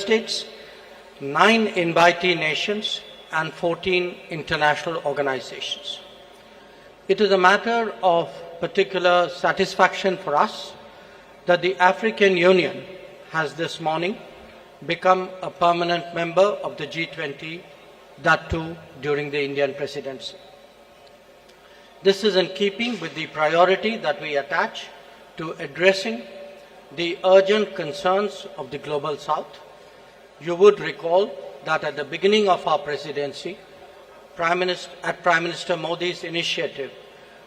states, 9 invitee nations, and 14 international organizations. It is a matter of particular satisfaction for us that the African Union has this morning become a permanent member of the G20, that too during the Indian presidency. This is in keeping with the priority that we attach to addressing the urgent concerns of the Global South. You would recall that at the beginning of our presidency, Prime Minister Modi's initiative,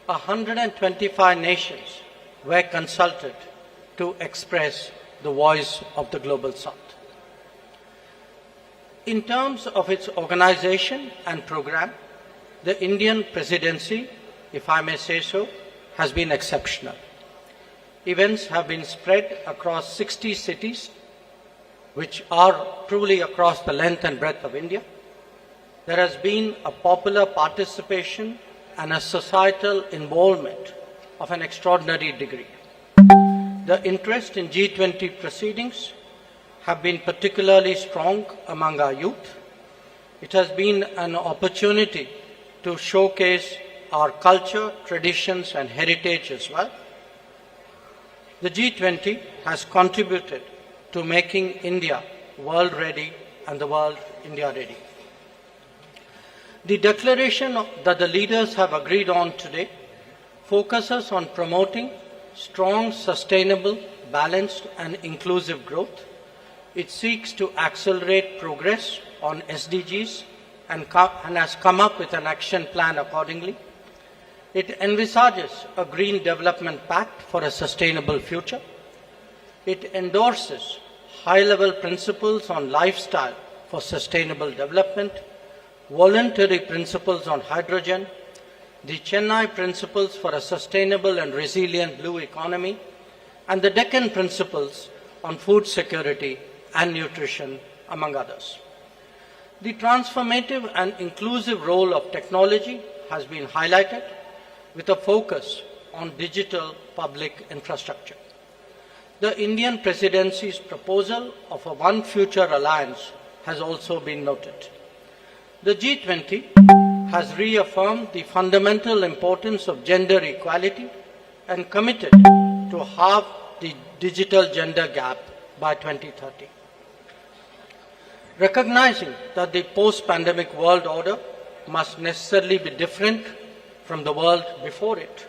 125 nations were consulted to express the voice of the Global South. In terms of its organization and program, the Indian presidency, if I may say so, has been exceptional. Events have been spread across 60 cities, which are truly across the length and breadth of India. There has been a popular participation and a societal involvement of an extraordinary degree. The interest in G20 proceedings have been particularly strong among our youth. It has been an opportunity to showcase our culture, traditions, and heritage as well. The G20 has contributed to making India world ready and the world India ready. The declaration that the leaders have agreed on today focuses on promoting strong, sustainable, balanced, and inclusive growth. It seeks to accelerate progress on SDGs and has come up with an action plan accordingly. It envisages a green development pact for a sustainable future. It endorses high-level principles on lifestyle for sustainable development, voluntary principles on hydrogen, the Chennai principles for a sustainable and resilient blue economy, and the Deccan principles on food security and nutrition, among others. The transformative and inclusive role of technology has been highlighted with a focus on digital public infrastructure. The Indian presidency's proposal of a One Future Alliance has also been noted. The G20 has reaffirmed the fundamental importance of gender equality and committed to halve the digital gender gap by 2030. Recognizing that the post-pandemic world order must necessarily be different from the world before it,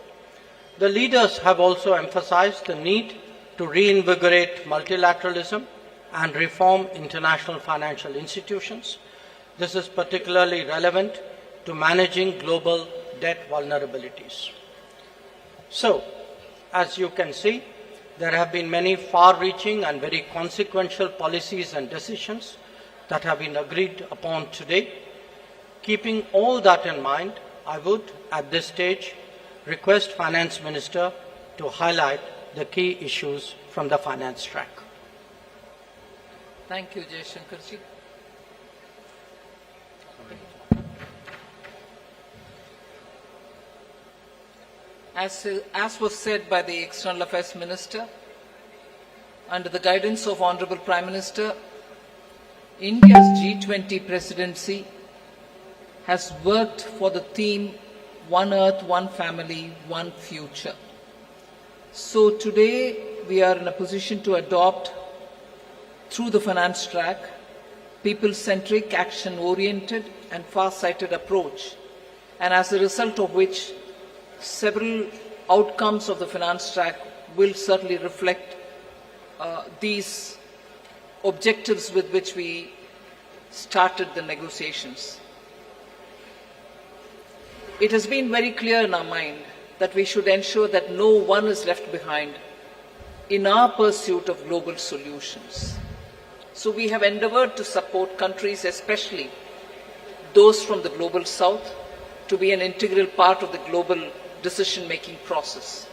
the leaders have also emphasized the need to reinvigorate multilateralism and reform international financial institutions. This is particularly relevant to managing global debt vulnerabilities. So, as you can see, there have been many far-reaching and very consequential policies and decisions that have been agreed upon today. Keeping all that in mind, I would, at this stage, request Finance Minister to highlight the key issues from the finance track. Thank you, Jaishankarji. As was said by the External Affairs Minister, under the guidance of Honorable Prime Minister, India's G20 presidency has worked for the theme One Earth, One Family, One Future. So today we are in a position to adopt, through the finance track, people-centric, action-oriented and far-sighted approach, and as a result of which several outcomes of the finance track will certainly reflect these objectives with which we started the negotiations. It has been very clear in our mind that we should ensure that no one is left behind in our pursuit of global solutions. So we have endeavored to support countries, especially those from the Global South, to be an integral part of the global decision-making process.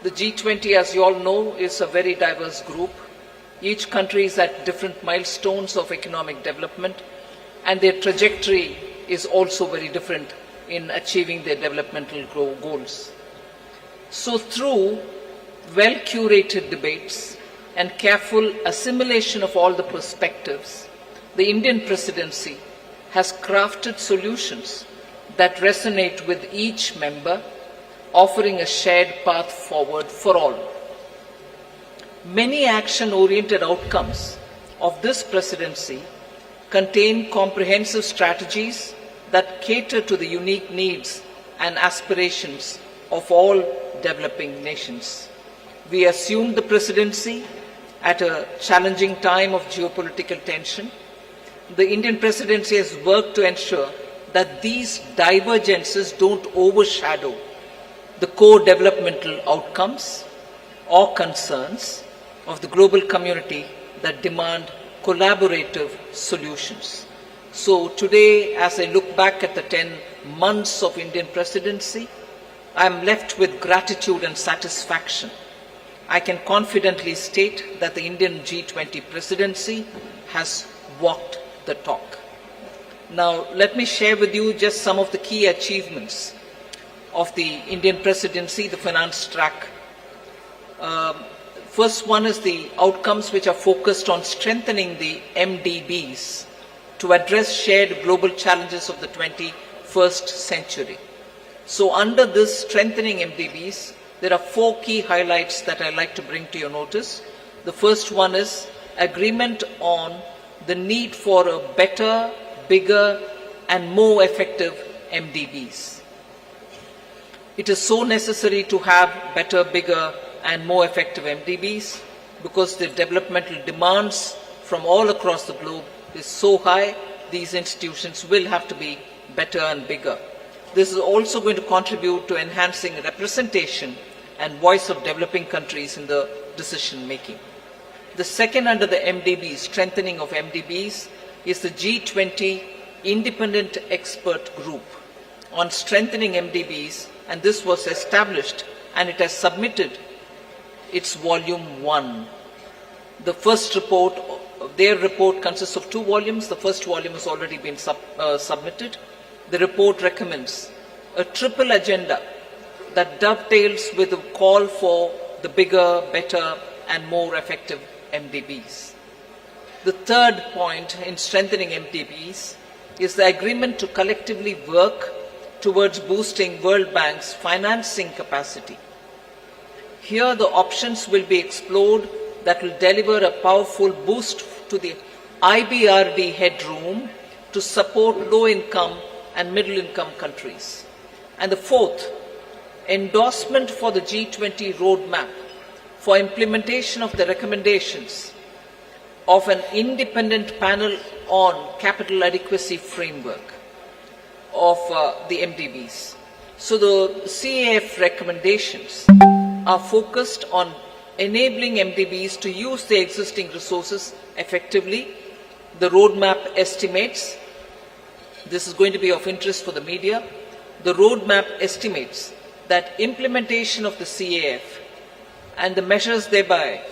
The G20, as you all know, is a very diverse group. Each country is at different milestones of economic development, and their trajectory is also very different in achieving their developmental goals. So through well-curated debates, and careful assimilation of all the perspectives, the Indian presidency has crafted solutions that resonate with each member, offering a shared path forward for all. Many action-oriented outcomes of this presidency contain comprehensive strategies that cater to the unique needs and aspirations of all developing nations. We assumed the presidency at a challenging time of geopolitical tension. The Indian presidency has worked to ensure that these divergences don't overshadow the core developmental outcomes or concerns of the global community that demand collaborative solutions. So today, as I look back at the 10 months of Indian presidency, I am left with gratitude and satisfaction. I can confidently state that the Indian G20 presidency has walked the talk. Now, let me share with you just some of the key achievements of the Indian presidency, the finance track. First one is the outcomes which are focused on strengthening the MDBs to address shared global challenges of the 21st century. So under this strengthening MDBs, there are 4 key highlights that I'd like to bring to your notice. The first one is agreement on the need for a better, bigger, and more effective MDBs. It is so necessary to have better, bigger, and more effective MDBs because the developmental demands from all across the globe is so high, these institutions will have to be better and bigger. This is also going to contribute to enhancing representation and voice of developing countries in the decision making. The second under the MDBs, strengthening of MDBs, is the G20 Independent Expert Group on strengthening MDBs, and this was established and it has submitted its volume 1. The first report, their report consists of 2 volumes. The first volume has already been submitted. The report recommends a triple agenda that dovetails with the call for the bigger, better, and more effective MDBs. The third point in strengthening MDBs is the agreement to collectively work towards boosting World Bank's financing capacity. Here the options will be explored that will deliver a powerful boost to the IBRD headroom to support low-income and middle-income countries. And the fourth, endorsement for the G20 roadmap for implementation of the recommendations of an independent panel on capital adequacy framework of the MDBs. So the CAF recommendations are focused on enabling MDBs to use their existing resources effectively. The roadmap estimates, this is going to be of interest for the media, the roadmap estimates that implementation of the CAF and the measures thereby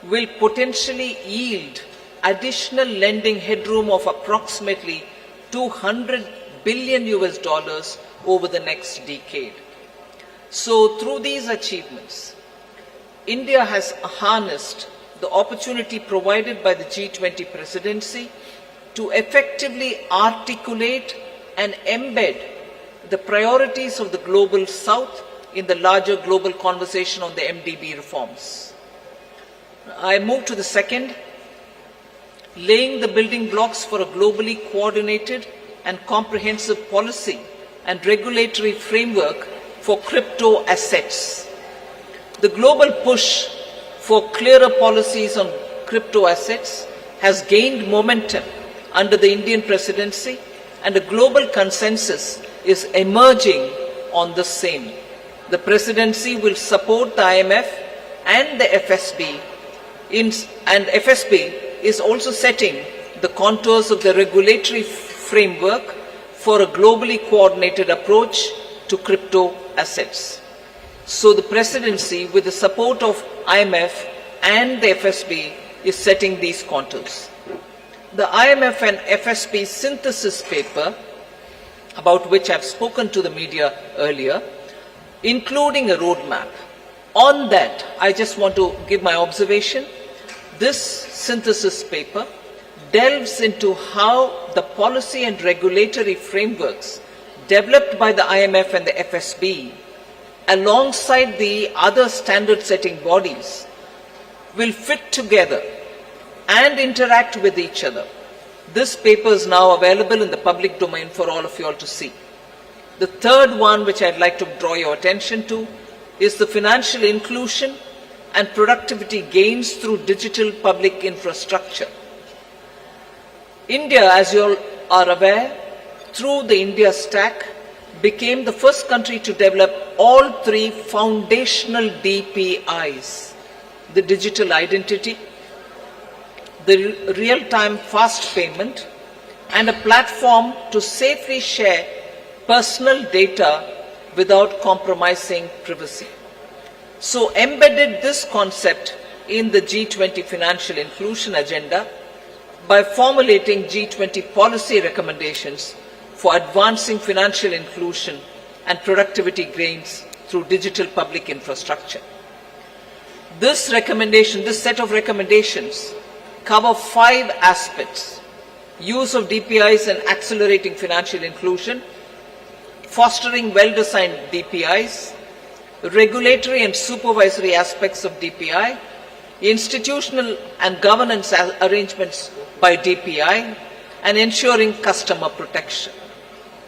will potentially yield additional lending headroom of approximately $200 billion over the next decade. So through these achievements, India has harnessed the opportunity provided by the G20 presidency to effectively articulate and embed the priorities of the global south in the larger global conversation on the MDB reforms. I move to the second, laying the building blocks for a globally coordinated and comprehensive policy and regulatory framework for crypto assets. The global push for clearer policies on crypto assets has gained momentum under the Indian presidency, and a global consensus is emerging on the same. The presidency will support the IMF and the FSB, and FSB is also setting the contours of the regulatory framework for a globally coordinated approach to crypto assets. So the presidency, with the support of IMF and the FSB, is setting these contours. The IMF and FSB synthesis paper, about which I've spoken to the media earlier, including a roadmap. On that, I just want to give my observation This synthesis paper delves into how the policy and regulatory frameworks developed by the IMF and the FSB alongside the other standard-setting bodies will fit together and interact with each other. This paper is now available in the public domain for all of you all to see. The third one which I'd like to draw your attention to is the financial inclusion and productivity gains through digital public infrastructure. India, as you all are aware, through the India Stack, became the first country to develop all three foundational DPIs: the digital identity, the real-time fast payment, and a platform to safely share personal data without compromising privacy. So embedded this concept in the G20 financial inclusion agenda by formulating G20 policy recommendations for advancing financial inclusion and productivity gains through digital public infrastructure. This set of recommendations cover 5 aspects: use of DPIs and accelerating financial inclusion, fostering well-designed DPIs, regulatory and supervisory aspects of DPI, institutional and governance arrangements by DPI, and ensuring customer protection.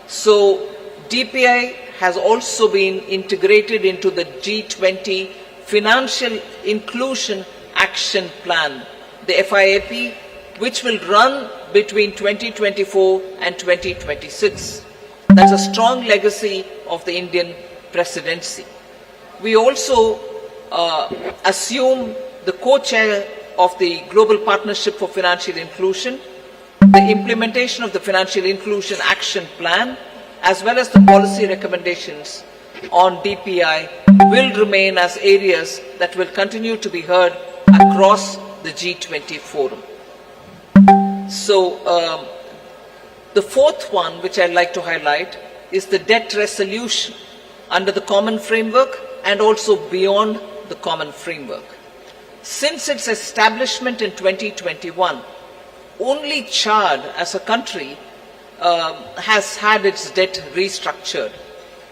So DPI has also been integrated into the G20 Financial Inclusion Action Plan, the FIAP, which will run between 2024 and 2026. That's a strong legacy of the Indian presidency. We also assume the co-chair of the Global Partnership for Financial Inclusion. The implementation of the Financial Inclusion Action Plan, as well as the policy recommendations on DPI, will remain as areas that will continue to be heard across the G20 forum. So, the fourth one which I'd like to highlight is the debt resolution under the common framework and also beyond the common framework. Since its establishment in 2021, only Chad as a country has had its debt restructured.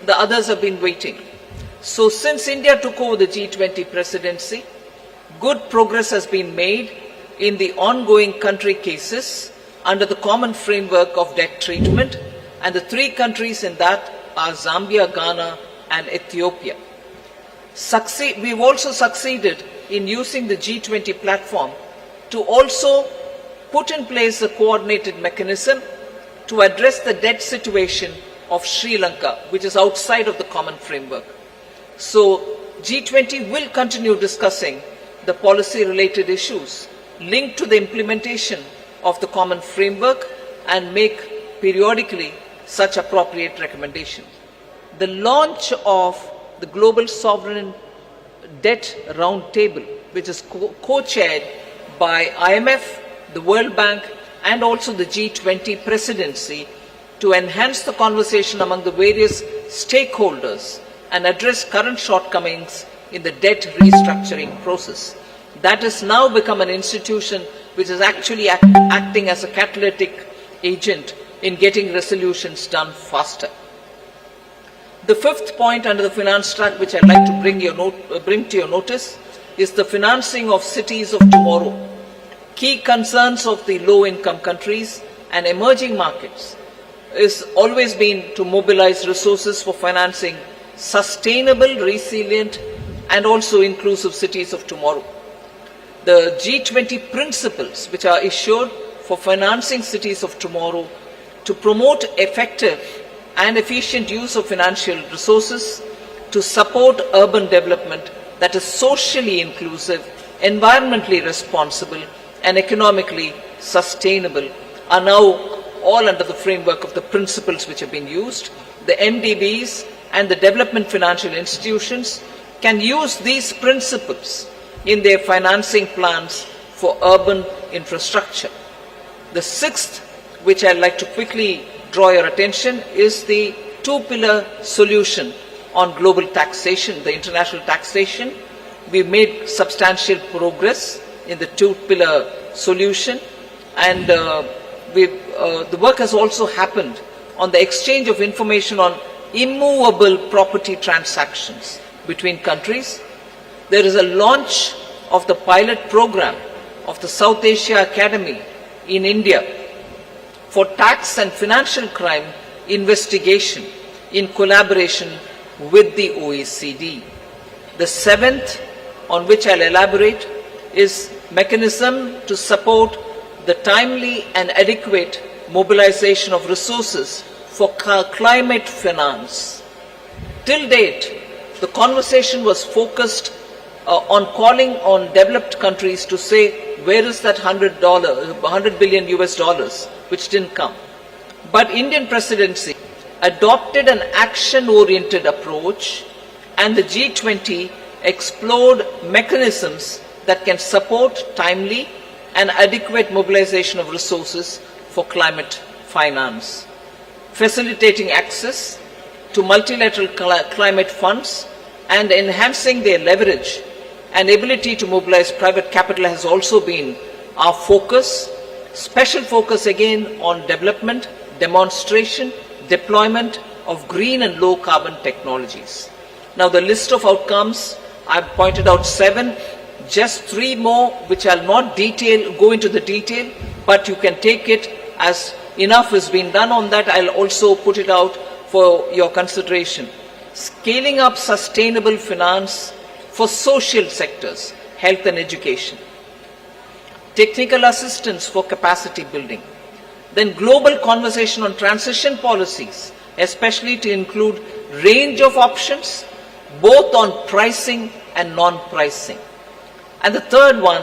The others have been waiting. So since India took over the G20 presidency, good progress has been made in the ongoing country cases under the common framework of debt treatment, and the 3 countries in that are Zambia, Ghana, and Ethiopia. We've also succeeded in using the G20 platform to also put in place a coordinated mechanism to address the debt situation of Sri Lanka, which is outside of the common framework. So G20 will continue discussing the policy-related issues linked to the implementation of the common framework and make periodically such appropriate recommendations. The launch of the Global Sovereign Debt Roundtable, which is co-chaired by IMF, the World Bank, and also the G20 presidency, to enhance the conversation among the various stakeholders and address current shortcomings in the debt restructuring process. That has now become an institution which is actually acting as a catalytic agent in getting resolutions done faster. The fifth point under the finance track which I'd like to bring to your notice is the financing of cities of tomorrow. Key concerns of the low-income countries and emerging markets is always been to mobilize resources for financing sustainable, resilient, and also inclusive cities of tomorrow. The G20 principles which are issued for financing cities of tomorrow to promote effective and efficient use of financial resources to support urban development that is socially inclusive, environmentally responsible, and economically sustainable are now all under the framework of the principles which have been used. The MDBs and the development financial institutions can use these principles in their financing plans for urban infrastructure. The sixth, which I'd like to quickly draw your attention, is the 2-pillar solution on global taxation, the international taxation. We've made substantial progress in the two-pillar solution, and the work has also happened on the exchange of information on immovable property transactions between countries. There is a launch of the pilot program of the South Asia Academy in India for tax and financial crime investigation in collaboration with the OECD. The seventh, on which I'll elaborate, is mechanism to support the timely and adequate mobilization of resources for climate finance. Till date, the conversation was focused on calling on developed countries to say, where is that $100 billion US dollars, which didn't come. But Indian presidency adopted an action-oriented approach, and the G20 explored mechanisms that can support timely and adequate mobilization of resources for climate finance, facilitating access to multilateral climate funds and enhancing their leverage and ability to mobilize private capital has also been our focus. Special focus again on development, demonstration, deployment of green and low carbon technologies. Now the list of outcomes, I've pointed out 7, just 3 more which I'll not go into the detail, but you can take it as enough has been done on that. I'll also put it out for your consideration. Scaling up sustainable finance for social sectors, health and education. Technical assistance for capacity building. Then global conversation on transition policies, especially to include range of options, both on pricing and non-pricing. And the third one,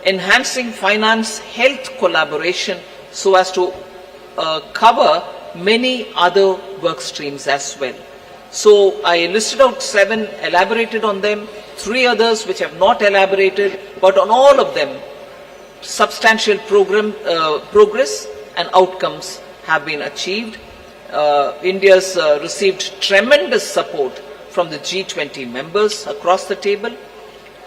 enhancing finance health collaboration so as to cover many other work streams as well. So I listed out 7, elaborated on them, 3 others which have not elaborated, but on all of them, substantial progress and outcomes have been achieved. India's received tremendous support from the G20 members across the table.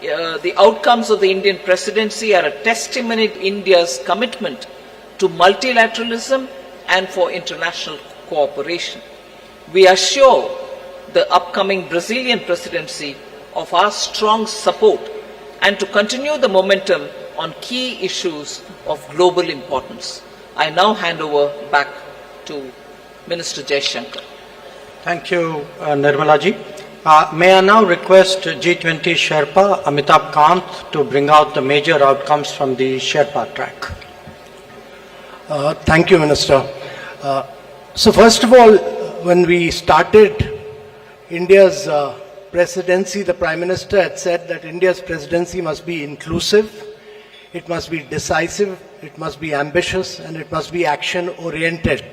The outcomes of the Indian presidency are a testimony to India's commitment to multilateralism and for international cooperation. We assure the upcoming Brazilian presidency of our strong support and to continue the momentum on key issues of global importance. I now hand over back to Minister Jaishankar. Thank you, Nirmala ji. May I now request G20 Sherpa Amitabh Kant to bring out the major outcomes from the Sherpa track. Thank you, Minister. So first of all, when we started India's presidency, the Prime Minister had said that India's presidency must be inclusive, it must be decisive, it must be ambitious, and it must be action-oriented.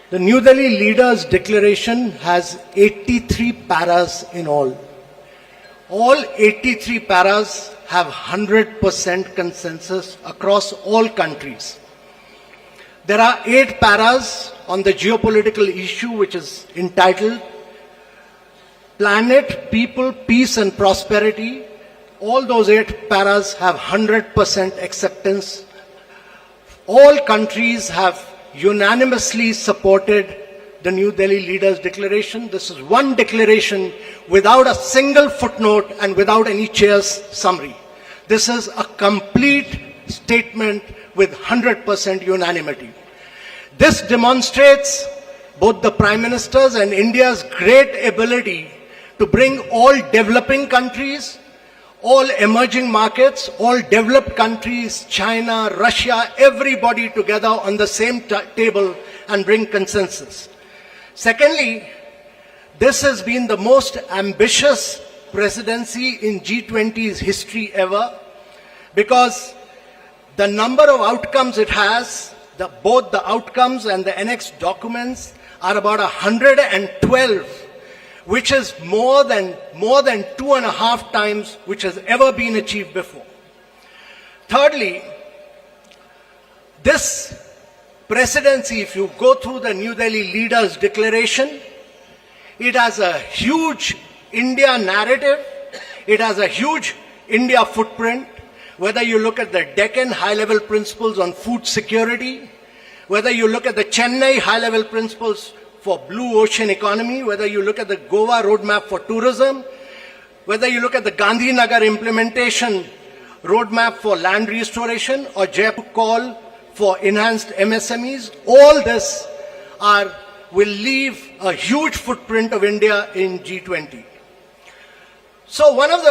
The New Delhi Leaders' Declaration has 83 paras in all. All 83 paras have 100% consensus across all countries. There are 8 paras on the geopolitical issue which is entitled Planet, People, Peace and Prosperity. All those 8 paras have 100% acceptance. All countries have unanimously supported the New Delhi Leaders' Declaration. This is one declaration without a single footnote and without any chair's summary. This is a complete statement with 100% unanimity. This demonstrates both the Prime Minister's and India's great ability to bring all developing countries, all emerging markets, all developed countries, China, Russia, everybody together on the same table and bring consensus. Secondly, this has been the most ambitious presidency in G20's history ever, because the number of outcomes it has, both the outcomes and the annexed documents are about 112, which is more than 2.5 times which has ever been achieved before. Thirdly, this presidency, if you go through the New Delhi Leaders' Declaration, it has a huge India narrative, it has a huge India footprint, whether you look at the Deccan high-level principles on food security, whether you look at the Chennai high-level principles for blue ocean economy, whether you look at the Goa roadmap for tourism, whether you look at the Gandhinagar implementation roadmap for land restoration or Jaipur call for enhanced MSMEs, all this will leave a huge footprint of India in G20. So one of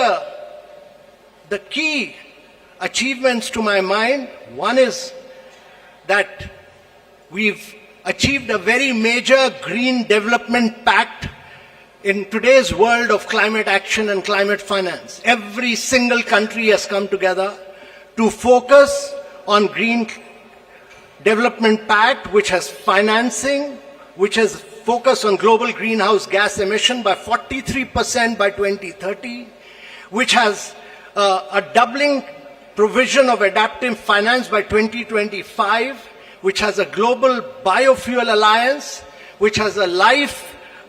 the key achievements to my mind, one is that we've achieved a very major green development pact in today's world of climate action and climate finance. Every single country has come together to focus on green development pact, which has financing, which has focused on global greenhouse gas emission by 43% by 2030, which has a doubling provision of adaptive finance by 2025, which has a global biofuel alliance, which has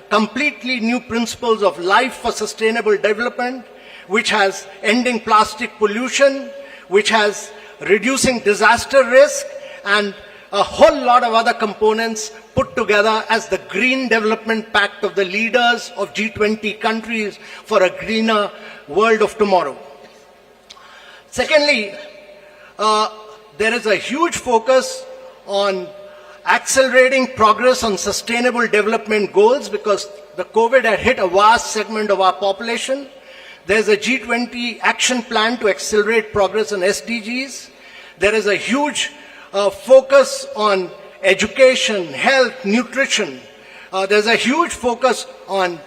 completely new principles of life for sustainable development, which has ending plastic pollution, which has reducing disaster risk, and a whole lot of other components put together as the Green Development Pact of the leaders of G20 countries for a greener world of tomorrow. Secondly, there is a huge focus on accelerating progress on sustainable development goals because the COVID had hit a vast segment of our population. There's a G20 action plan to accelerate progress on SDGs. There is a huge focus on education, health, nutrition. There's a huge focus on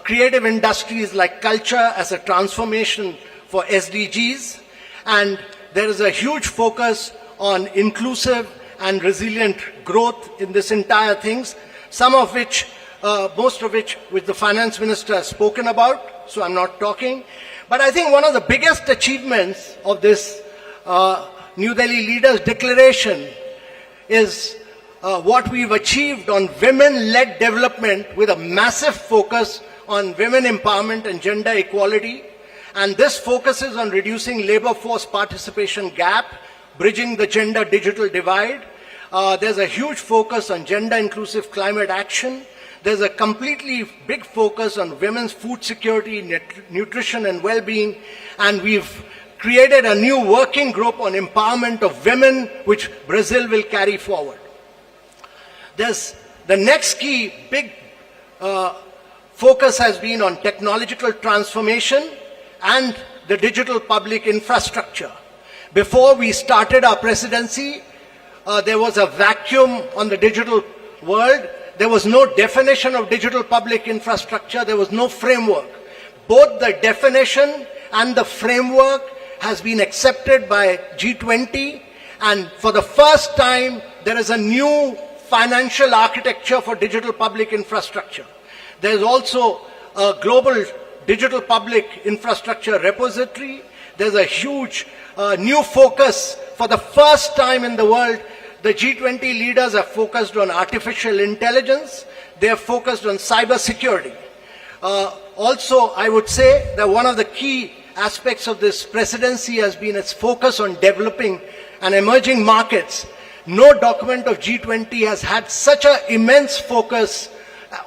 creative industries like culture as a transformation for SDGs. And there is a huge focus on inclusive and resilient growth in this entire things, most of which the finance minister has spoken about, so I'm not talking. But I think one of the biggest achievements of this New Delhi Leaders Declaration is what we've achieved on women-led development with a massive focus on women empowerment and gender equality. And this focuses on reducing labor force participation gap, bridging the gender digital divide. There's a huge focus on gender inclusive climate action. There's a completely big focus on women's food security, nutrition and well-being. And we've created a new working group on empowerment of women, which Brazil will carry forward. There's the next key big focus has been on technological transformation and the digital public infrastructure. Before we started our presidency, there was a vacuum on the digital world. There was no definition of digital public infrastructure. There was no framework. Both the definition and the framework has been accepted by G20, and for the first time, there is a new financial architecture for digital public infrastructure. There is also a global digital public infrastructure repository. There's a huge new focus. For the first time in the world, the G20 leaders are focused on artificial intelligence. They are focused on cyber security. Also, I would say that one of the key aspects of this presidency has been its focus on developing and emerging markets. No document of G20 has had such an immense focus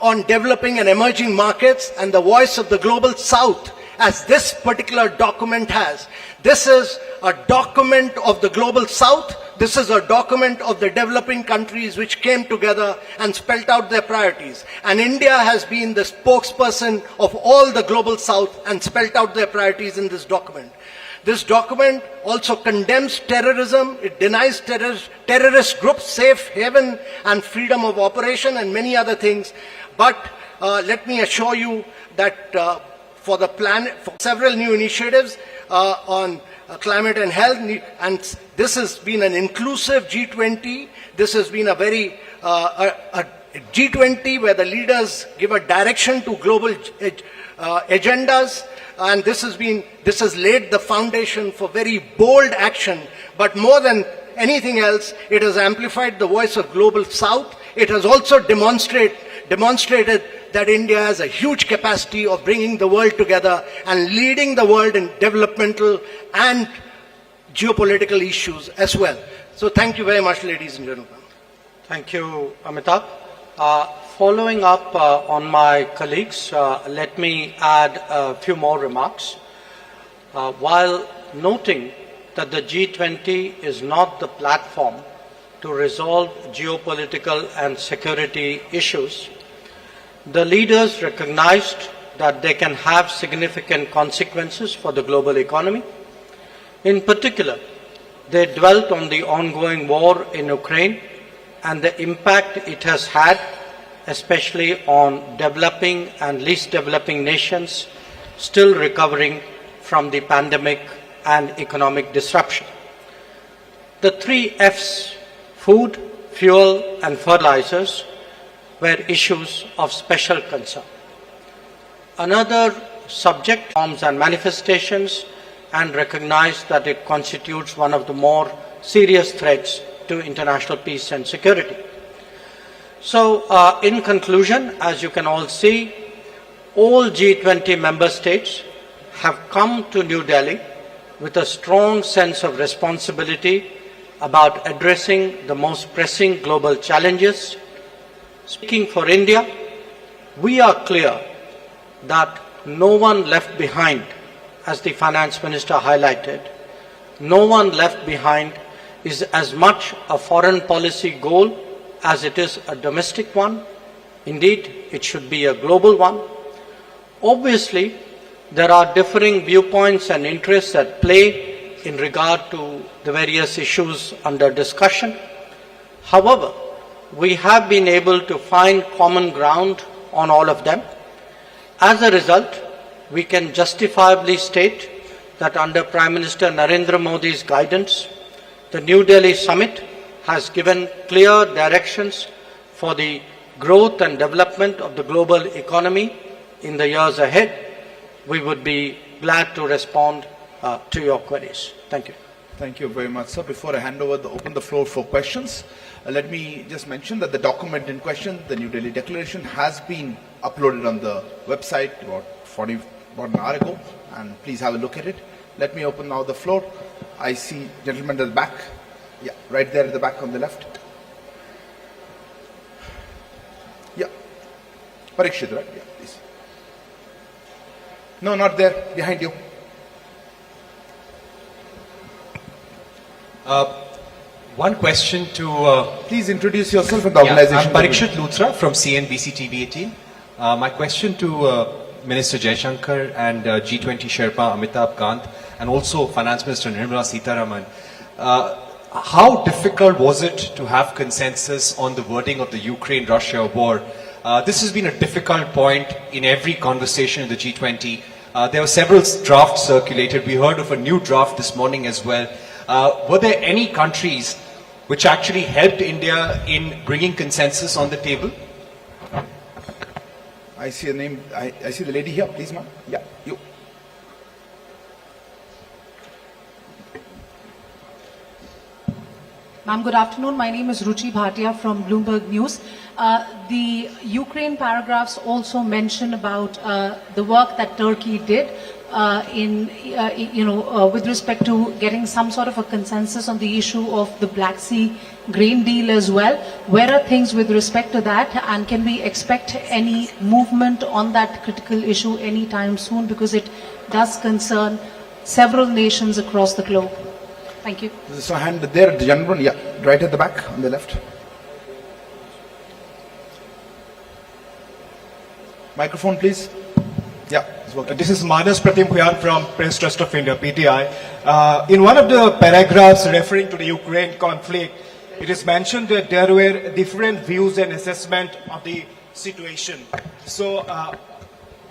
on developing and emerging markets and the voice of the global south as this particular document has. This is a document of the global south. This is a document of the developing countries which came together and spelled out their priorities. And India has been the spokesperson of all the global south and spelled out their priorities in this document. This document also condemns terrorism. It denies terrorist groups safe haven and freedom of operation and many other things. But let me assure you that for the plan, for several new initiatives on climate and health, and this has been an inclusive G20. This has been a very a G20 where the leaders give a direction to global agendas, and this has laid the foundation for very bold action. But more than anything else, it has amplified the voice of global south. It has also demonstrated demonstrated that India has a huge capacity of bringing the world together and leading the world in developmental and geopolitical issues as well. So thank you very much, ladies and gentlemen. Thank you, Amitabh. Following up on my colleagues, let me add a few more remarks. While noting that the G20 is not the platform to resolve geopolitical and security issues, the leaders recognized that they can have significant consequences for the global economy. In particular, they dwelt on the ongoing war in Ukraine and the impact it has had, especially on developing and least developing nations still recovering from the pandemic and economic disruption. The 3 F's, food, fuel and fertilizers, were issues of special concern. Another subject, forms and manifestations, and recognized that it constitutes one of the more serious threats to international peace and security. So, in conclusion, as you can all see, all G20 member states have come to New Delhi with a strong sense of responsibility about addressing the most pressing global challenges. Speaking for India, we are clear that no one left behind, as the Finance Minister highlighted, no one left behind is as much a foreign policy goal as it is a domestic one. Indeed, it should be a global one. Obviously, there are differing viewpoints and interests at play in regard to the various issues under discussion. However, we have been able to find common ground on all of them. As a result, we can justifiably state that under Prime Minister Narendra Modi's guidance, the New Delhi summit has given clear directions for the growth and development of the global economy in the years ahead. We would be glad to respond to your queries. Thank you. Thank you very much, sir. Before I hand over, open the floor for questions, let me just mention that the document in question, the New Delhi Declaration, has been uploaded on the website about an hour ago, and please have a look at it. Let me open now the floor. I see gentleman at the back. Yeah, right there at the back on the left. Yeah. Parikshit, right? Yeah, please. No, not there. Behind you. One question to... Please introduce yourself and the organization. I'm Parikshit Luthra from CNBC TV18. My question to Minister Jaishankar and G20 Sherpa Amitabh Kant and also Finance Minister Nirmala Sitharaman. How difficult was it to have consensus on the wording of the Ukraine-Russia war? This has been a difficult point in every conversation in the G20. There were several drafts circulated. We heard of a new draft this morning as well. Were there any countries which actually helped India in bringing consensus on the table? I see a name. I see the lady here. Please, ma'am. Yeah, you. Ma'am, good afternoon. My name is Ruchi Bhatia from Bloomberg News. The Ukraine paragraphs also mention about the work that Turkey did with respect to getting some sort of a consensus on the issue of the Black Sea grain deal as well. Where are things with respect to that, and can we expect any movement on that critical issue anytime soon, because it does concern several nations across the globe? Thank you. So hand there, the gentleman, yeah, right at the back on the left. Microphone, please. Yeah, it's working. This is Manas Pratim Khuyan from Press Trust of India, PTI. In one of the paragraphs referring to the Ukraine conflict, it is mentioned that there were different views and assessment of the situation. So,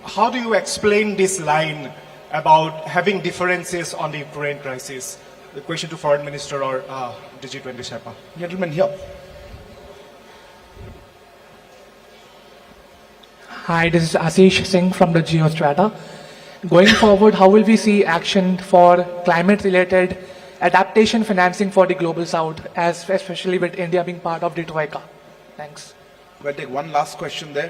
how do you explain this line about having differences on the Ukraine crisis? The question to Foreign Minister or the G20 Sherpa. Gentleman here. Hi, this is Ashish Singh from the Geostrata. Going forward, how will we see action for climate-related adaptation financing for the Global South, especially with India being part of the Troika? Thanks. We'll take one last question there.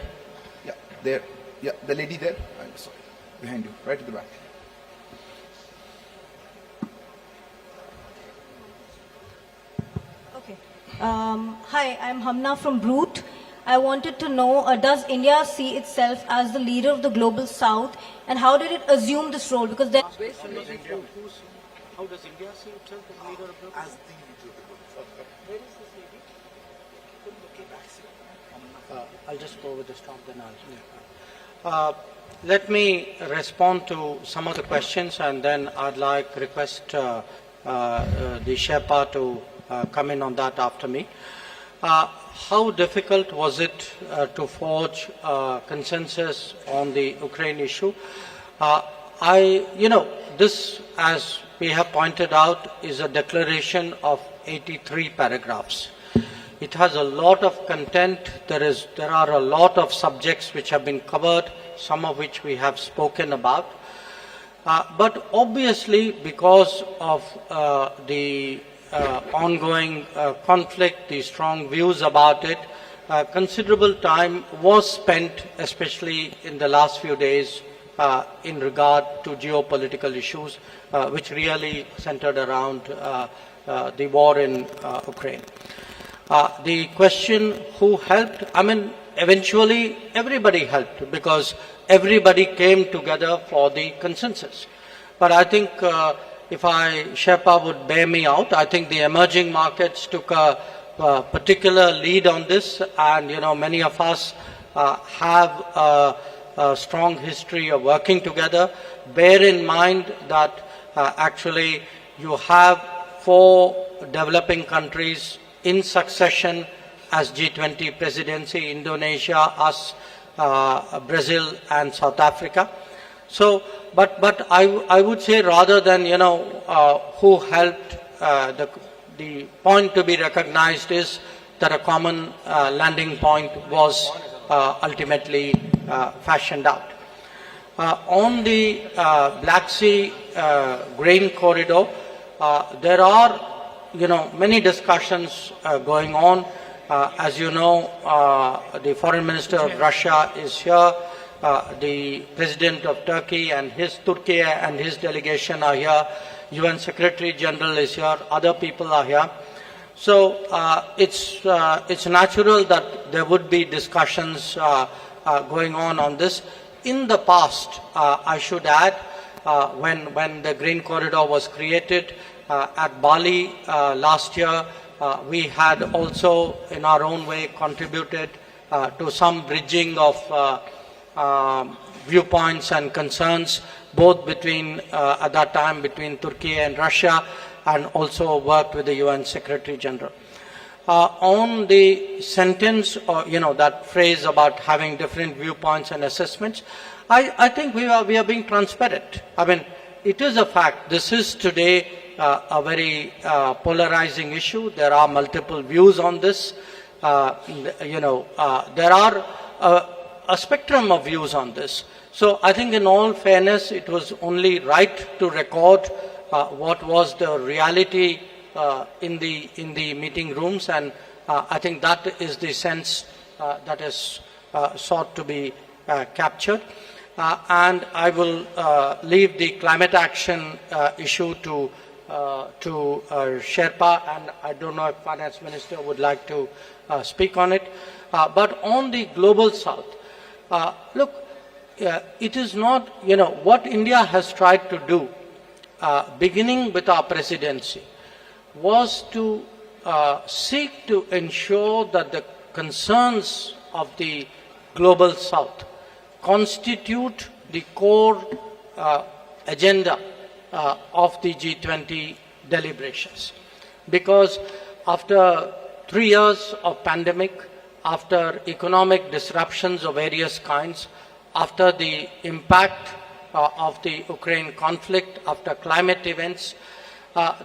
Yeah, there. Yeah, the lady there. I'm sorry. Behind you, right at the back. Okay. Hi, I'm Hamna from Brute. I wanted to know, does India see itself as the leader of the global south, and how did it assume this role? Because then, How does India see itself as leader of the As the leader of the global south. Where is this lady? I'll just go with the stop then I'll. Let me respond to some of the questions and then I'd like request the Sherpa to come in on that after me. How difficult was it to forge consensus on the Ukraine issue? This, as we have pointed out, is a declaration of 83 paragraphs. It has a lot of content. There are a lot of subjects which have been covered, some of which we have spoken about. But obviously, because of the ongoing conflict, the strong views about it, considerable time was spent, especially in the last few days, in regard to geopolitical issues, which really centered around the war in Ukraine. The question who helped, eventually everybody helped because everybody came together for the consensus. But I think if Sherpa would bear me out, I think the emerging markets took a particular lead on this, and many of us have a strong history of working together. Bear in mind that actually you have 4 developing countries in succession as G20 presidency: Indonesia, us, Brazil and South Africa. So, but I would say, rather than who helped, the point to be recognized is that a common landing point was ultimately fashioned out. On the Black Sea grain corridor, there are many discussions going on. As you know, the Foreign Minister of Russia is here. The President of Turkey and his delegation are here. UN Secretary General is here. Other people are here. So it's natural that there would be discussions going on this. In the past, I should add, when the Green Corridor was created at Bali last year, we had also, in our own way, contributed to some bridging of viewpoints and concerns, both between, at that time, between Turkey and Russia, and also worked with the UN Secretary General. On the sentence, or that phrase about having different viewpoints and assessments, I think we are being transparent. It is a fact. This is today a very polarizing issue. There are multiple views on this. There are a spectrum of views on this. So I think, in all fairness, it was only right to record what was the reality in the meeting rooms, and I think that is the sense that is sought to be captured. And I will leave the climate action issue to Sherpa, and I don't know if Finance Minister would like to speak on it. But on the global south, look, it is not, what India has tried to do, beginning with our presidency, was to seek to ensure that the concerns of the global south constitute the core agenda of the G20 deliberations. Because after 3 years of pandemic, after economic disruptions of various kinds, after the impact of the Ukraine conflict, after climate events,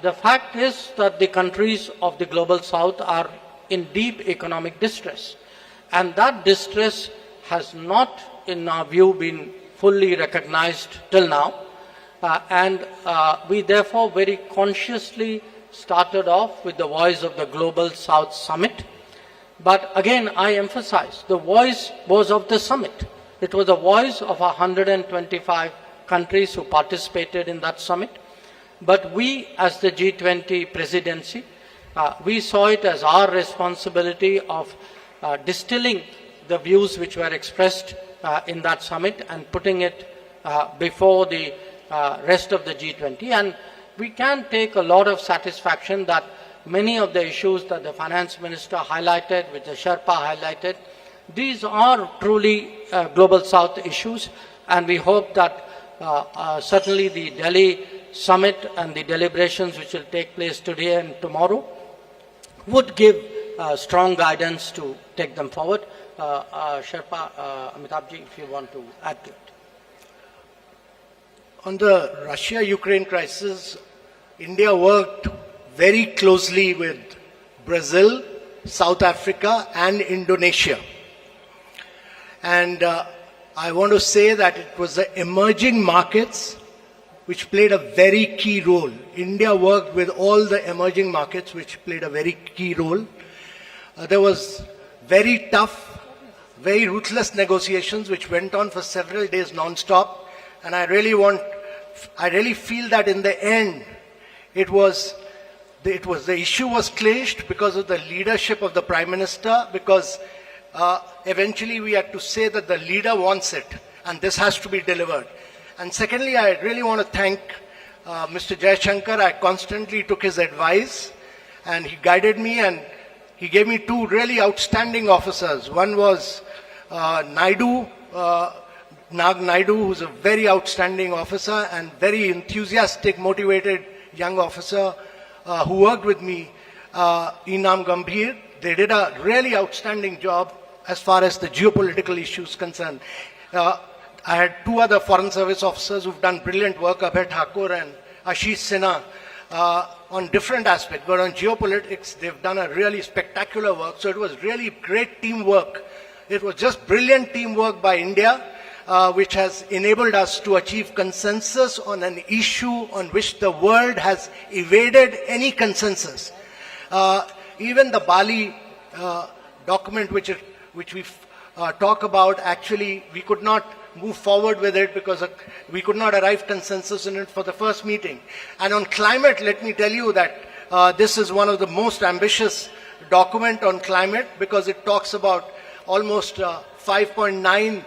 the fact is that the countries of the global south are in deep economic distress. And that distress has not, in our view, been fully recognized till now. And we therefore very consciously started off with the Voice of the Global South Summit. But again, I emphasize, the voice was of the summit. It was the voice of 125 countries who participated in that summit. But we, as the G20 presidency, we saw it as our responsibility of distilling the views which were expressed in that summit and putting it before the rest of the G20. And we can take a lot of satisfaction that many of the issues that the finance minister highlighted, which the Sherpa highlighted, these are truly global south issues, and we hope that certainly the Delhi summit and the deliberations which will take place today and tomorrow would give strong guidance to take them forward. Sherpa, Amitabhji, if you want to add to it. On the Russia-Ukraine crisis, India worked very closely with Brazil, South Africa and Indonesia. And I want to say that it was the emerging markets which played a very key role. India worked with all the emerging markets which played a very key role. There was very tough, very ruthless negotiations which went on for several days non-stop. And I really feel that in the end, the issue was clinched because of the leadership of the Prime Minister, because eventually we had to say that the leader wants it and this has to be delivered. And secondly, I really want to thank Mr. Jaishankar. I constantly took his advice and he guided me, and he gave me two really outstanding officers. One was Naidu, Nag Naidu, who's a very outstanding officer and very enthusiastic, motivated young officer who worked with me, Inam Gambhir. They did a really outstanding job as far as the geopolitical issues concerned. I had two other Foreign Service officers who've done brilliant work, Abhay Thakur and Ashish Sinha, on different aspects. But on geopolitics, they've done a really spectacular work. So it was really great teamwork. It was just brilliant teamwork by India, which has enabled us to achieve consensus on an issue on which the world has evaded any consensus. Even the Bali document which we talk about, actually we could not move forward with it because we could not arrive consensus in it for the first meeting. And on climate, let me tell you that this is one of the most ambitious document on climate, because it talks about almost 5.9.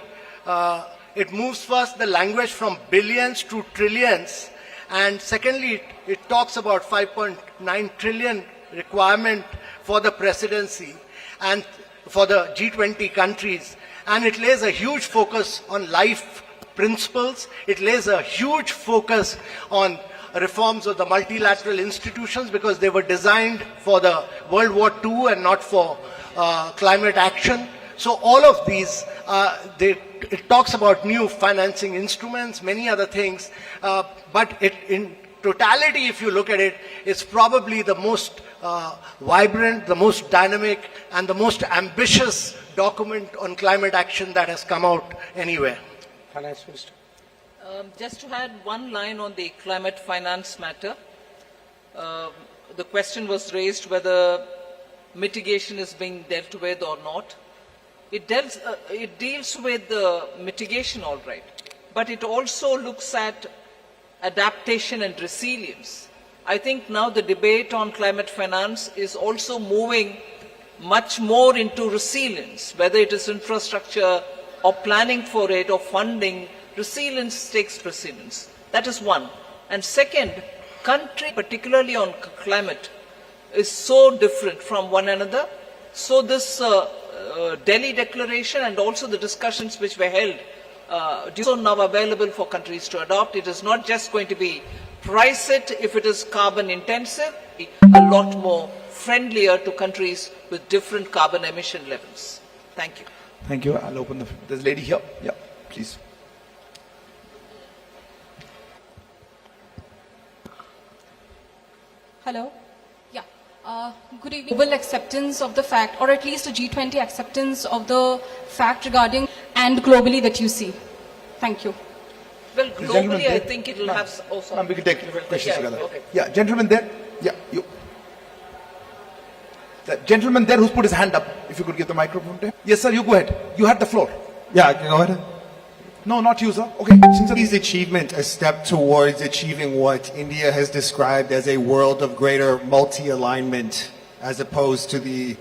It moves first the language from billions to trillions, and secondly it talks about 5.9 trillion requirement for the presidency and for the G20 countries. And it lays a huge focus on life principles. It lays a huge focus on reforms of the multilateral institutions, because they were designed for the World War II and not for climate action. So all of these, it talks about new financing instruments, many other things, but in totality, if you look at it, it's probably the most vibrant, the most dynamic, and the most ambitious document on climate action that has come out anywhere. Finance Minister. Just to add one line on the climate finance matter, the question was raised whether mitigation is being dealt with or not. It deals with the mitigation, all right, but it also looks at adaptation and resilience. I think now the debate on climate finance is also moving much more into resilience, whether it is infrastructure or planning for it or funding. Resilience takes precedence. That is one. And second, country, particularly on climate, is so different from one another. So this Delhi Declaration and also the discussions which were held also now available for countries to adopt. It is not just going to be price it if it is carbon intensive, a lot more friendlier to countries with different carbon emission levels. Thank you. Thank you. I'll open there's a lady here. Yeah, please. Hello. Yeah. Good evening. Global acceptance of the fact, or at least a G20 acceptance of the fact regarding and globally that you see. Thank you. Well, globally, I think it will have. Oh, sorry. We can take questions Yeah, together. okay. Yeah, gentlemen there. Yeah, you. The gentleman there who's put his hand up, if you could give the microphone to him. Yes, sir, you go ahead. You had the floor. Yeah, go ahead. No, not you, sir. Okay. Is achievement a step towards achieving what India has described as a world of greater multi-alignment as opposed to the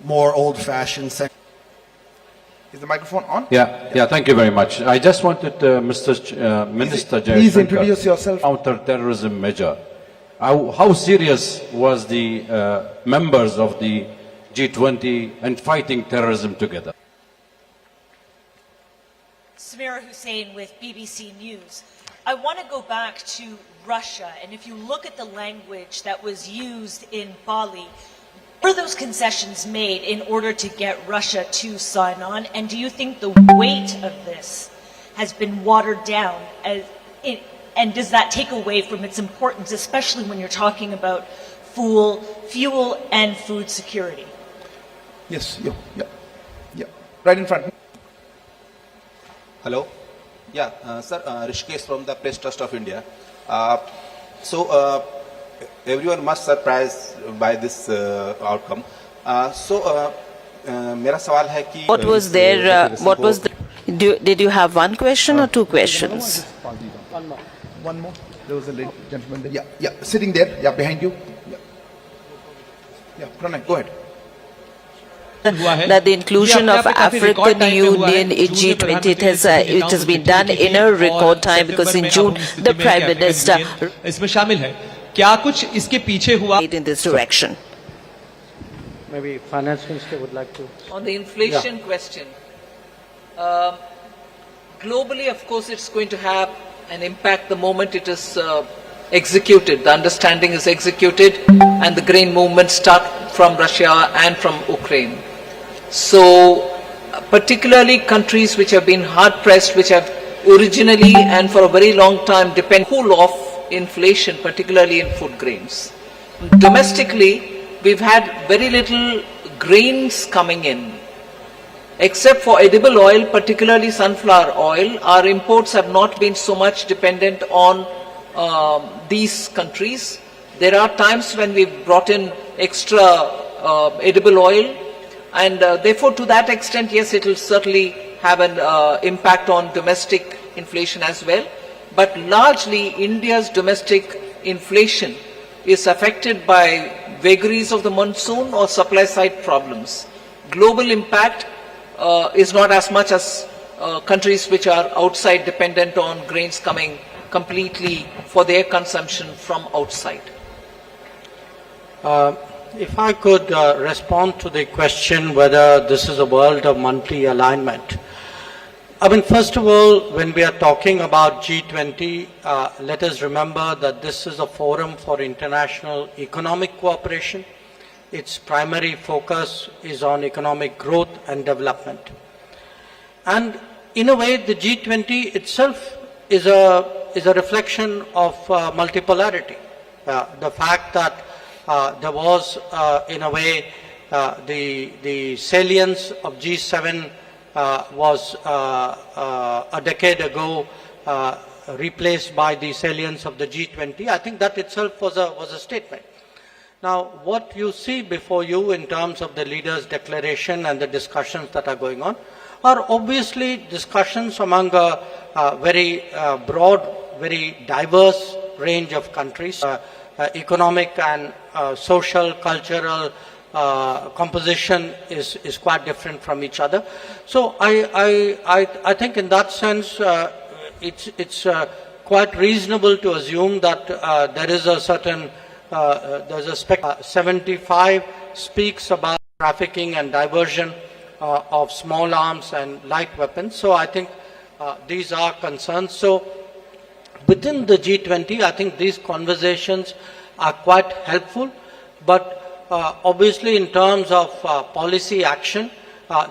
more old-fashioned Is the microphone on? Yeah, thank you very much. I just wanted Minister Please Jaishankar introduce yourself. counter-terrorism measure. How serious was the members of the G20 in fighting terrorism together? Samira Hussain with BBC News. I want to go back to Russia, and if you look at the language that was used in Bali, were those concessions made in order to get Russia to sign on? And do you think the weight of this has been watered down? And does that take away from its importance, especially when you're talking about fuel and food security? Yes, yeah. Right in front. Hello. Yeah, sir, Rishikesh from the Press Trust of India. Everyone must surprised by this outcome. मेरा सवाल है कि What was there? What was the? Did you have one question or two questions? One more. There was a lady, gentleman there. Yeah, sitting there. Yeah, behind you. Yeah, Pranay, go ahead. That the inclusion of African Union in G20, it has been done in a record time because in June the Prime Minister इसमें शामिल है. क्या कुछ इसके पीछे हुआ? in this direction. Maybe Finance Minister would like to. On the inflation question, globally, of course, it's going to have an impact the moment it is executed. The understanding is executed and the grain movements start from Russia and from Ukraine. So, particularly countries which have been hard pressed, which have originally and for a very long time depended of inflation, particularly in food grains. Domestically, we've had very little grains coming in. Except for edible oil, particularly sunflower oil, our imports have not been so much dependent on these countries. There are times when we've brought in extra edible oil, and therefore to that extent, yes, it will certainly have an impact on domestic inflation as well. But largely, India's domestic inflation is affected by vagaries of the monsoon or supply side problems. Global impact is not as much as countries which are outside dependent on grains coming completely for their consumption from outside. If I could respond to the question whether this is a world of multi-alignment. I mean, first of all, when we are talking about G20, let us remember that this is a forum for international economic cooperation. Its primary focus is on economic growth and development. And in a way, the G20 itself is a reflection of multipolarity. The fact that there was, in a way, the salience of G7 was a decade ago replaced by the salience of the G20. I think that itself was a statement. Now, what you see before you in terms of the leaders' declaration and the discussions that are going on are obviously discussions among a very broad, very diverse range of countries. Economic and social, cultural composition is quite different from each other. So I think in that sense it's quite reasonable to assume that there is a certain there's a 75 speaks about trafficking and diversion of small arms and light weapons. So I think these are concerns. So within the G20, I think these conversations are quite helpful, but obviously in terms of policy action,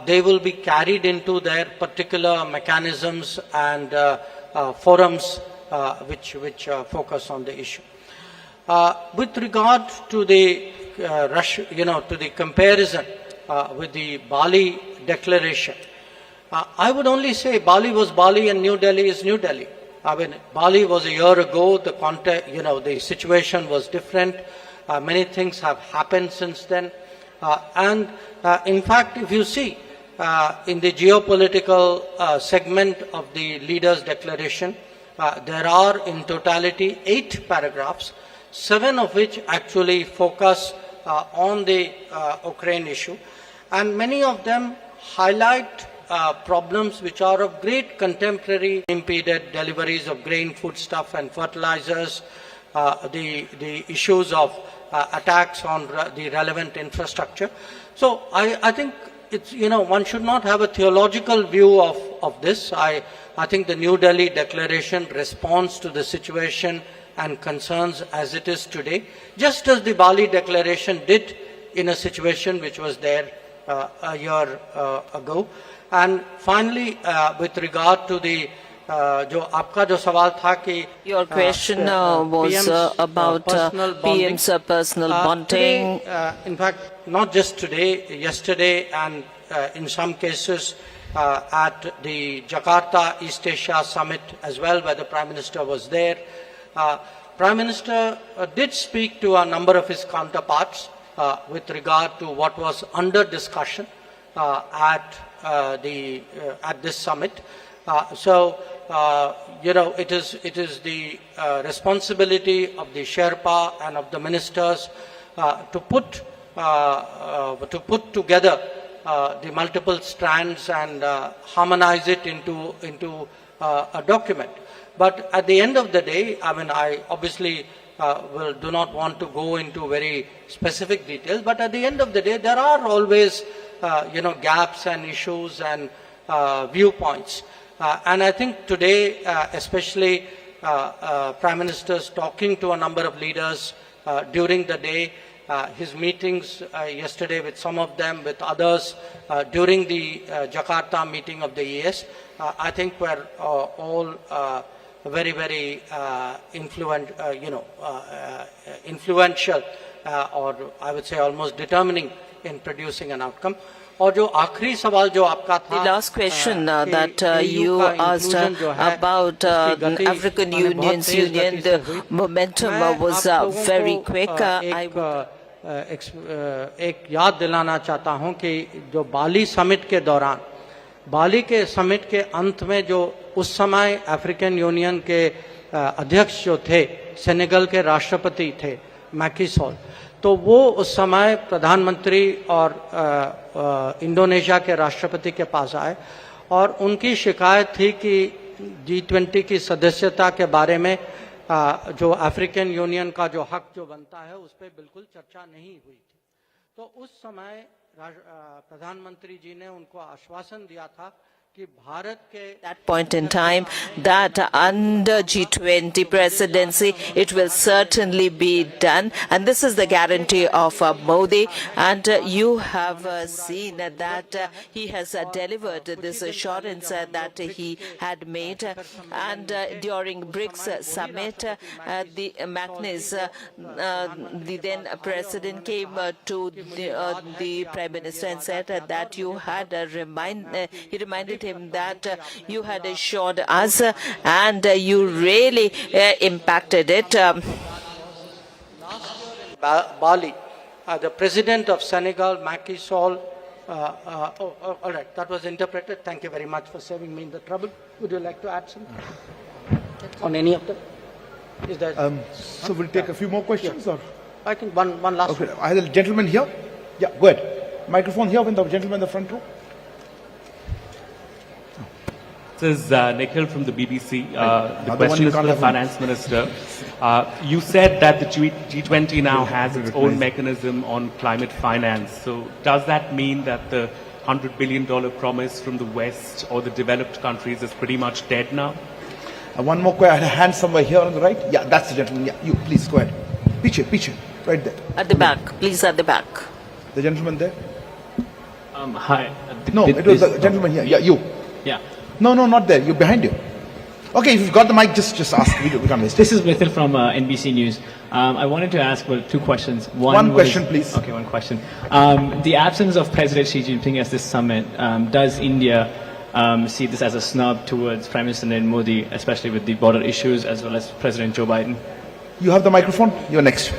they will be carried into their particular mechanisms and forums which focus on the issue. With regard to the to the comparison with the Bali declaration, I would only say Bali was Bali and New Delhi is New Delhi. I mean, Bali was a year ago. The context, the situation was different. Many things have happened since then. In fact, if you see in the geopolitical segment of the leaders' declaration, there are in totality 8 paragraphs, 7 of which actually focus on the Ukraine issue, and many of them highlight problems which are of great contemporary, impeded deliveries of grain, foodstuff and fertilizers, the issues of attacks on the relevant infrastructure. So I think it's, one should not have a theological view of this. I think the New Delhi Declaration responds to the situation and concerns as it is today, just as the Bali Declaration did in a situation which was there a year ago. And finally, with regard to the your question was about PM's personal bonding. Today, in fact, not just today, yesterday, and in some cases at the Jakarta East Asia Summit as well, where the Prime Minister was there. Prime Minister did speak to a number of his counterparts with regard to what was under discussion at this summit. It is the responsibility of the Sherpa and of the ministers to put together the multiple strands and harmonize it into a document. But at the end of the day, I obviously do not want to go into very specific details, but at the end of the day, there are always gaps and issues and viewpoints. And I think today, especially Prime Minister's talking to a number of leaders during the day, his meetings yesterday with some of them, with others during the Jakarta meeting of the ES, I think were all very, very influential, or I would say almost determining in producing an outcome. The last question that you asked about African Union's union, the momentum was very quick. I would एक याद दिलाना चाहता हूं कि जो बाली summit के दौरान, बाली के समिट के अंत में जो उस समय अफ्रीकन यूनियन के अध्यक्ष जो थे, सेनेगल के राष्ट्रपति थे मैकी सॉल, तो वो उस समय प्रधानमंत्री और इंडोनेशिया के राष्ट्रपति के पास आए और उनकी शिकायत थी कि G20 की सदस्यता के बारे में जो अफ्रीकन यूनियन का जो हक जो बनता है उस पर बिल्कुल चर्चा नहीं हुई थी। तो उस समय प्रधानमंत्री जी ने उनको आश्वासन दिया था कि भारत के that point in time that under G20 presidency it will certainly be done, and this is the guarantee of Modi, and you have seen that he has delivered this assurance that he had made. And during BRICS summit, the Magnus, the then president, came to the Prime Minister and said that you had he reminded him that you had assured us and you really impacted it. Bali, the president of Senegal, Macky Sall, all right, that was interpreted. Thank you very much for saving me in the trouble. Would you like to add something on any of them? Is there? So we'll take a few more questions, or I think one last. Okay, I have a gentleman here. Yeah, go ahead. Microphone here with the gentleman in the front row. This is Nikhil from the BBC. The question is for the Finance Minister. You said that the G20 now has its own mechanism on climate finance. So does that mean that the $100 billion promise from the West or the developed countries is pretty much dead now? One more question. I had a hand somewhere here on the right. Yeah, that's the gentleman. Yeah, you, please, go ahead. Piche, right there. At the back, please, at the back. The gentleman there? Hi. No, it was the gentleman here. Yeah, you. Yeah. No, not there. You're behind you. Okay, if you've got the mic, just ask. We can't waste. This is Mithil from NBC News. I wanted to ask two questions. One question, please. Okay, one question. The absence of President Xi Jinping at this summit, does India see this as a snub towards Prime Minister Narendra Modi, especially with the border issues, as well as President Joe Biden? You have the microphone. You're next.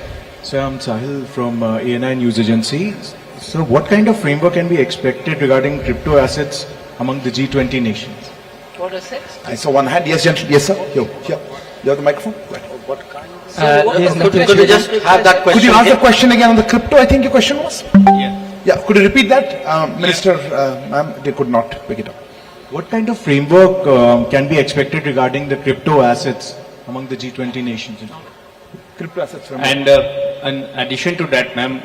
So I'm Sahil from ANI News Agency. So what kind of framework can be expected regarding crypto assets among the G20 nations? What assets? I saw one hand. Yes, gentlemen. Yes, sir. Here. You have the microphone? Go ahead. Could you just have that question? Could you ask the question again on the crypto? I think your question was? Yeah. Could you repeat that? Minister, ma'am, they could not pick it up. What kind of framework can be expected regarding the crypto assets among the G20 nations? Crypto assets framework. And in addition to that, ma'am,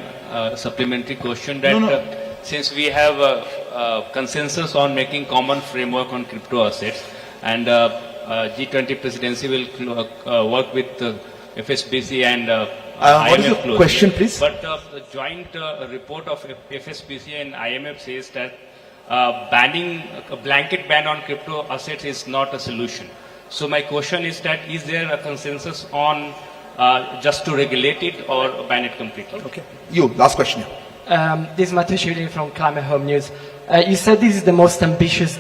supplementary question that since we have a consensus on making common framework on crypto assets, and G20 presidency will work with FSBC and what is IMF your question, please? But the joint report of FSBC and IMF says that banning a blanket ban on crypto assets is not a solution. So my question is that is there a consensus on just to regulate it or ban it completely? Okay. You, last question. This is Matthew Shooting from Climate Home News. You said this is the most ambitious